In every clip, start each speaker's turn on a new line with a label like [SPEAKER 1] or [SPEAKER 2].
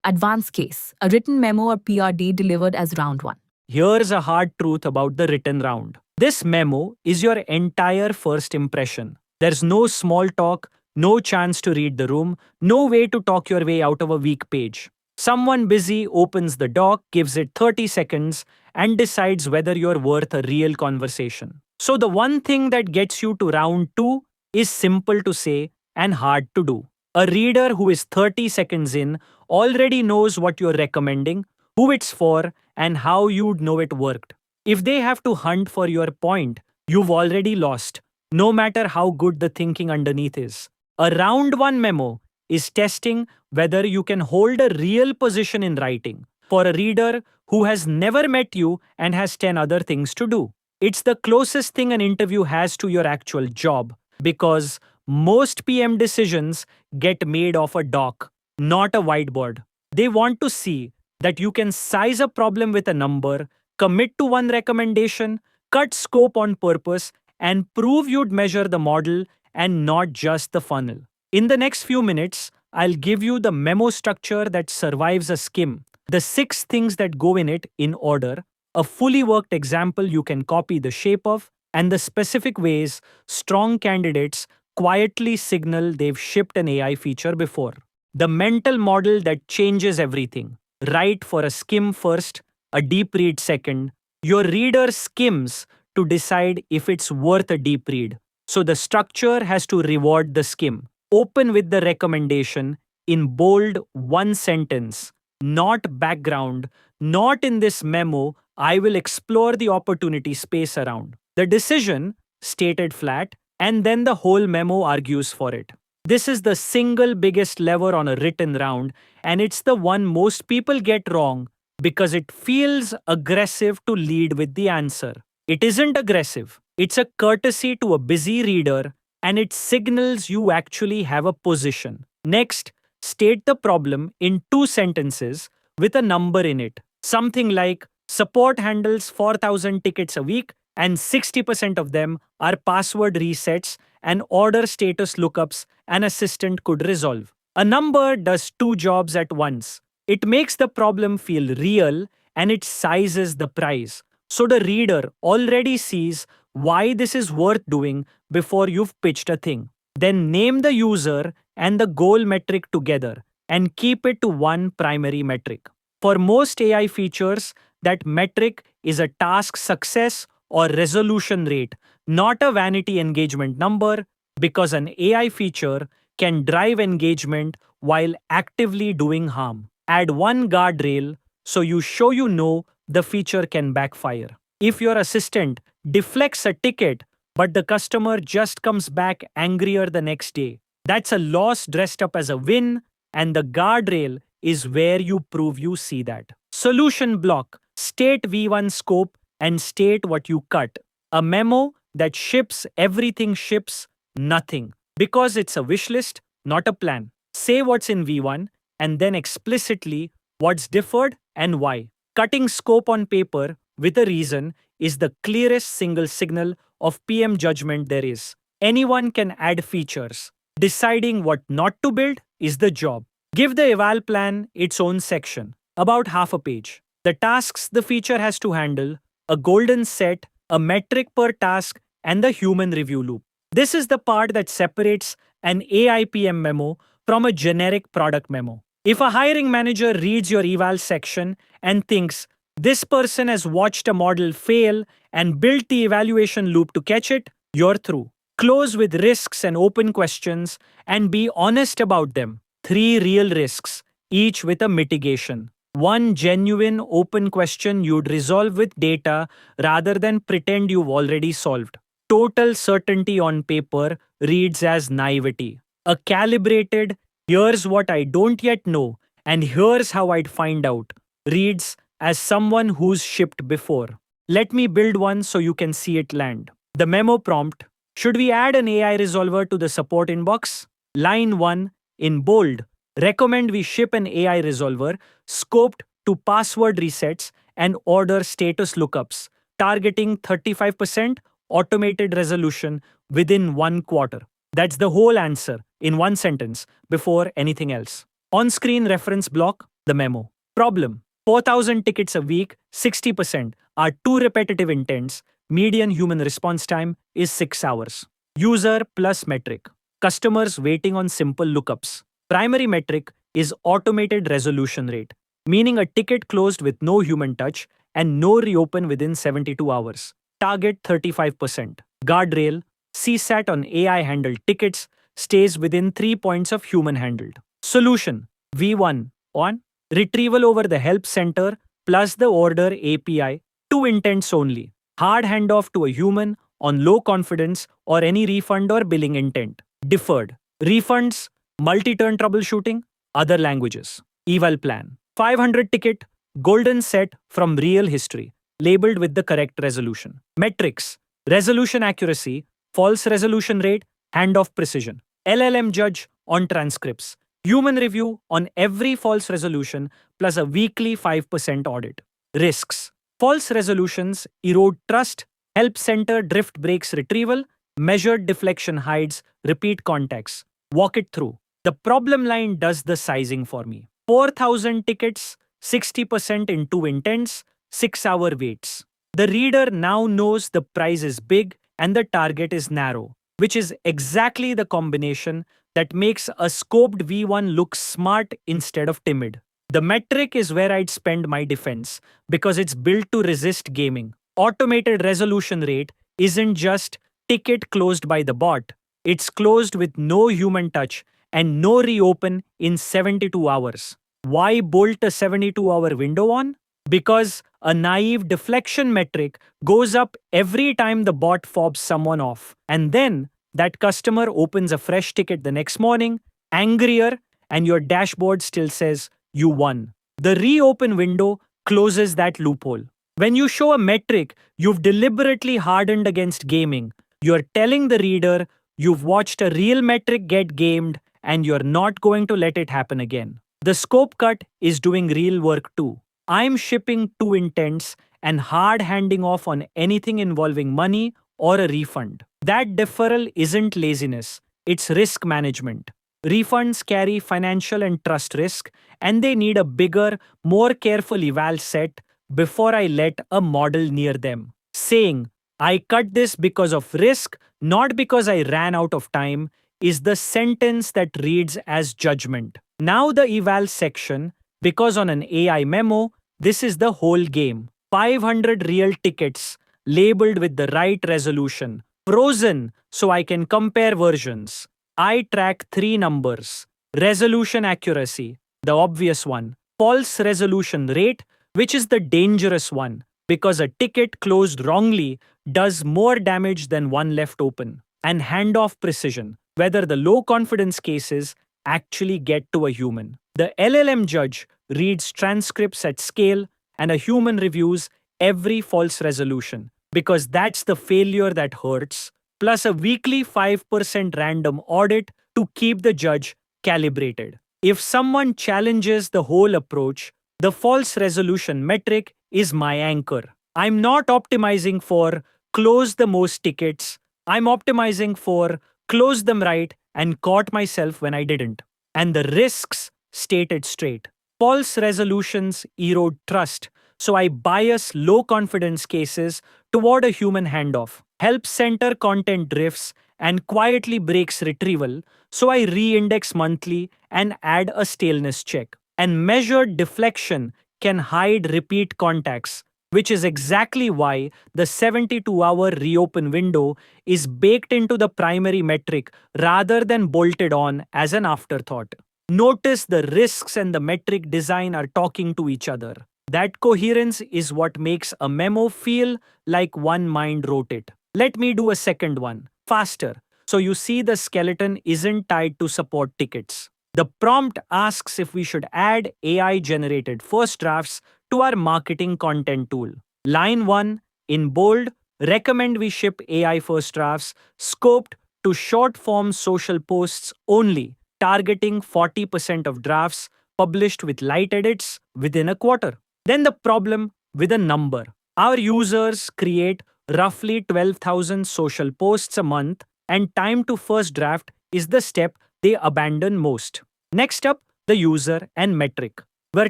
[SPEAKER 1] Advanced case, a written memo or PRD delivered as round 1.
[SPEAKER 2] Here's a hard truth about the written round. This memo is your entire first impression. There's no small talk, no chance to read the room, no way to talk your way out of a weak page. Someone busy opens the doc, gives it 30 seconds, and decides whether you're worth a real conversation. So the one thing that gets you to round 2 is simple to say and hard to do. A reader who is 30 seconds in already knows what you're recommending, who it's for, and how you'd know it worked. If they have to hunt for your point, you've already lost, no matter how good the thinking underneath is. A round 1 memo is testing whether you can hold a real position in writing for a reader who has never met you and has 10 other things to do. It's the closest thing an interview has to your actual job because most PM decisions get made off a doc, not a whiteboard. They want to see that you can size a problem with a number, commit to one recommendation, cut scope on purpose, and prove you'd measure the model and not just the funnel. In the next few minutes, I'll give you the memo structure that survives a skim, the 6 things that go in it in order, a fully worked example you can copy the shape of, and the specific ways strong candidates quietly signal they've shipped an AI feature before. The mental model that changes everything. Write for a skim first, a deep read second. Your reader skims to decide if it's worth a deep read. So the structure has to reward the skim. Open with the recommendation in bold 1 sentence, not background, not in this memo. I will explore the opportunity space around. The decision, stated flat, and then the whole memo argues for it. This is the single biggest lever on a written round, and it's the one most people get wrong because it feels aggressive to lead with the answer. It isn't aggressive. It's a courtesy to a busy reader, and it signals you actually have a position. Next, state the problem in 2 sentences with a number in it. Something like, support handles 4,000 tickets a week, and 60% of them are password resets and order status lookups an assistant could resolve. A number does 2 jobs at once. It makes the problem feel real and it sizes the price. So the reader already sees why this is worth doing before you've pitched a thing. Then name the user and the goal metric together and keep it to one primary metric. For most AI features, that metric is a task success or resolution rate, not a vanity engagement number, because an AI feature can drive engagement while actively doing harm. Add one guardrail so you know the feature can backfire. If your assistant deflects a ticket, but the customer just comes back angrier the next day, that's a loss dressed up as a win, and the guardrail is where you prove you see that. Solution block. State V1 scope and state what you cut. A memo that ships everything ships nothing because it's a wish list, not a plan. Say what's in V1 and then explicitly what's deferred and why. Cutting scope on paper with a reason is the clearest single signal of PM judgment there is. Anyone can add features. Deciding what not to build is the job. Give the eval plan its own section, about half a page. The tasks the feature has to handle, a golden set, a metric per task, and the human review loop. This is the part that separates an AI PM memo from a generic product memo. If a hiring manager reads your eval section and thinks, this person has watched a model fail and built the evaluation loop to catch it, you're through. Close with risks and open questions and be honest about them. 3 real risks, each with a mitigation. 1 genuine open question you'd resolve with data rather than pretend you've already solved. Total certainty on paper reads as naivety. A calibrated, here's what I don't yet know and here's how I'd find out, reads as someone who's shipped before. Let me build one so you can see it land. The memo prompt, should we add an AI resolver to the support inbox? Line 1, in bold, recommend we ship an AI resolver scoped to password resets and order status lookups, targeting 35% automated resolution within 1 quarter. That's the whole answer in 1 sentence before anything else. On-screen reference block, The memo. Problem: 4,000 tickets a week, 60% are too repetitive intents. Median human response time is 6 hours. User plus metric. Customers waiting on simple lookups. Primary metric is automated resolution rate, meaning a ticket closed with no human touch and no reopen within 72 hours. Target 35%. Guardrail: CSAT on AI handled tickets stays within 3 points of human handled. Solution: V1 on retrieval over the help center plus the order API, two intents only. Hard handoff to a human on low confidence or any refund or billing intent. Deferred. Refunds, multi-turn troubleshooting, other languages. Eval plan. 500 ticket, golden set from real history, labeled with the correct resolution. Metrics. Resolution accuracy, false resolution rate, handoff precision. LLM judge on transcripts. Human review on every false resolution plus a weekly 5% audit. Risks. False resolutions erode trust, help center drift breaks retrieval, measured deflection hides repeat contacts. Walk it through. The problem line does the sizing for me. 4,000 tickets, 60% in 2 intents, 6-hour waits. The reader now knows the prize is big and the target is narrow, which is exactly the combination that makes a scoped V1 look smart instead of timid. The metric is where I'd spend my defense because it's built to resist gaming. Automated resolution rate isn't just ticket closed by the bot, it's closed with no human touch and no reopen in 72 hours. Why bolt a 72-hour window on? Because a naive deflection metric goes up every time the bot fobs someone off. And then that customer opens a fresh ticket the next morning, angrier, and your dashboard still says, you won. The reopen window closes that loophole. When you show a metric you've deliberately hardened against gaming, you're telling the reader you've watched a real metric get gamed and you're not going to let it happen again. The scope cut is doing real work too. I'm shipping 2 intents and hard handing off on anything involving money or a refund. That deferral isn't laziness, it's risk management. Refunds carry financial and trust risk, and they need a bigger, more careful eval set before I let a model near them. Saying, I cut this because of risk, not because I ran out of time, is the sentence that reads as judgment. Now the eval section, because on an AI memo, this is the whole game. 500 real tickets, labeled with the right resolution, frozen so I can compare versions. I track 3 numbers: resolution accuracy, the obvious one; false resolution rate, which is the dangerous one, because a ticket closed wrongly does more damage than one left open; and handoff precision, whether the low confidence cases actually get to a human. The LLM judge reads transcripts at scale and a human reviews every false resolution, because that's the failure that hurts, plus a weekly 5% random audit to keep the judge calibrated. If someone challenges the whole approach, the false resolution metric is my anchor. I'm not optimizing for close the most tickets, I'm optimizing for close them right and caught myself when I didn't. And the risks stated straight. False resolutions erode trust, so I bias low confidence cases toward a human handoff. Help center content drifts and quietly breaks retrieval, so I re-index monthly and add a staleness check. And measured deflection can hide repeat contacts, which is exactly why the 72-hour reopen window is baked into the primary metric rather than bolted on as an afterthought. Notice the risks and the metric design are talking to each other. That coherence is what makes a memo feel like one mind wrote it. Let me do a second one, faster, so you see the skeleton isn't tied to support tickets. The prompt asks if we should add AI-generated first drafts to our marketing content tool. Line 1, in bold, recommend we ship AI first drafts scoped to short-form social posts only, targeting 40% of drafts published with light edits within a quarter. Then the problem with a number. Our users create roughly 12,000 social posts a month, and time to first draft is the step they abandon most. Next up, the user and metric. We're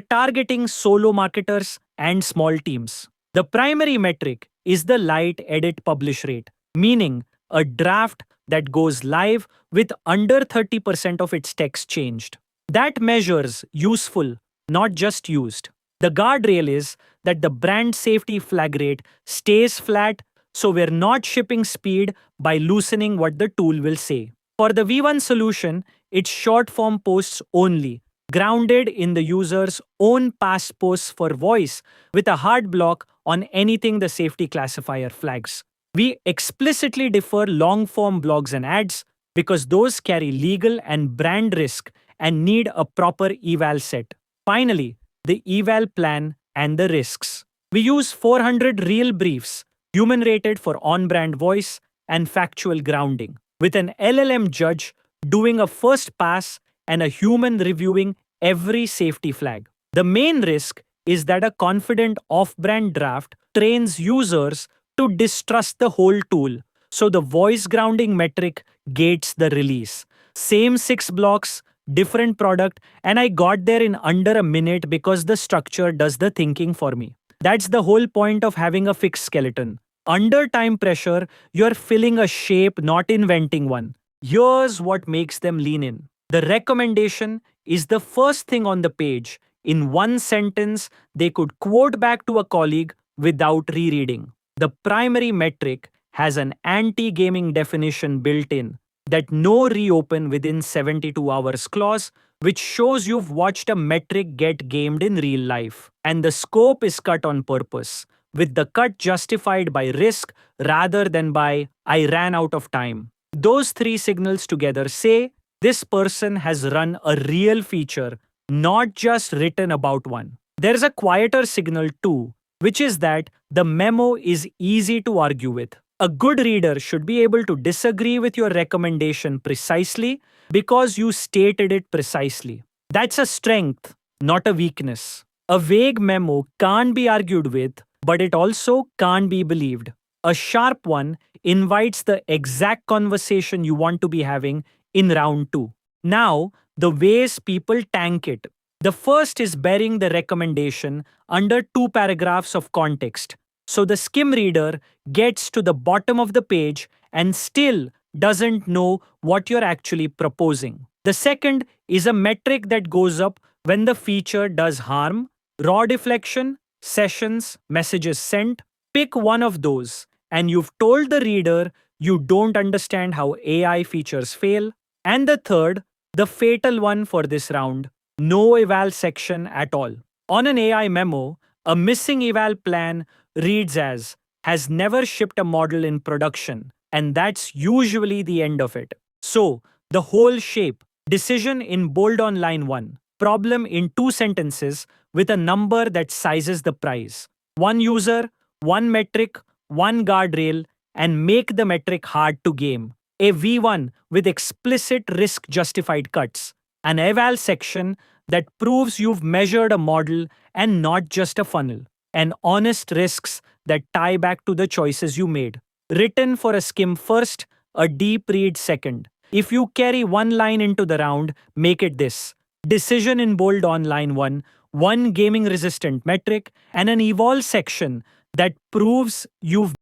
[SPEAKER 2] targeting solo marketers and small teams. The primary metric is the light edit publish rate, meaning a draft that goes live with under 30% of its text changed. That measures useful, not just used. The guardrail is that the brand safety flag rate stays flat, so we're not shipping speed by loosening what the tool will say. For the V1 solution, it's short form posts only, grounded in the user's own past posts for voice with a hard block on anything the safety classifier flags. We explicitly defer long form blogs and ads because those carry legal and brand risk and need a proper eval set. Finally, the eval plan and the risks. We use 400 real briefs, human rated for on brand voice and factual grounding, with an LLM judge doing a first pass and a human reviewing every safety flag. The main risk is that a confident off brand draft trains users to distrust the whole tool, so the voice grounding metric gates the release. Same 6 blocks, different product, and I got there in under a minute because the structure does the thinking for me. That's the whole point of having a fixed skeleton. Under time pressure, you're filling a shape, not inventing one. Here's what makes them lean in. The recommendation is the first thing on the page. In one sentence, they could quote back to a colleague without rereading. The primary metric has an anti-gaming definition built in, that no reopen within 72 hours clause, which shows you've watched a metric get gamed in real life. And the scope is cut on purpose, with the cut justified by risk rather than by I ran out of time. Those 3 signals together say this person has run a real feature, not just written about one. There's a quieter signal too, which is that the memo is easy to argue with. A good reader should be able to disagree with your recommendation precisely because you stated it precisely. That's a strength, not a weakness. A vague memo can't be argued with, but it also can't be believed. A sharp one invites the exact conversation you want to be having in round 2. Now, the ways people tank it. The first is burying the recommendation under 2 paragraphs of context, so the skim reader gets to the bottom of the page and still doesn't know what you're actually proposing. The second is a metric that goes up when the feature does harm, raw deflection, sessions, messages sent. Pick one of those, and you've told the reader you don't understand how AI features fail. And the third, the fatal one for this round, no eval section at all. On an AI memo, a missing eval plan reads as has never shipped a model in production, and that's usually the end of it. So, the whole shape, decision in bold on line 1, problem in 2 sentences with a number that sizes the price. 1 user, 1 metric, 1 guardrail, and make the metric hard to game. A V1 with explicit risk justified cuts. An eval section that proves you've measured a model and not just a funnel. And honest risks that tie back to the choices you made. Written for a skim first, a deep read second. If you carry 1 line into the round, make it this. Decision in bold on line 1, 1 gaming resistant metric, and an evolve section that proves you've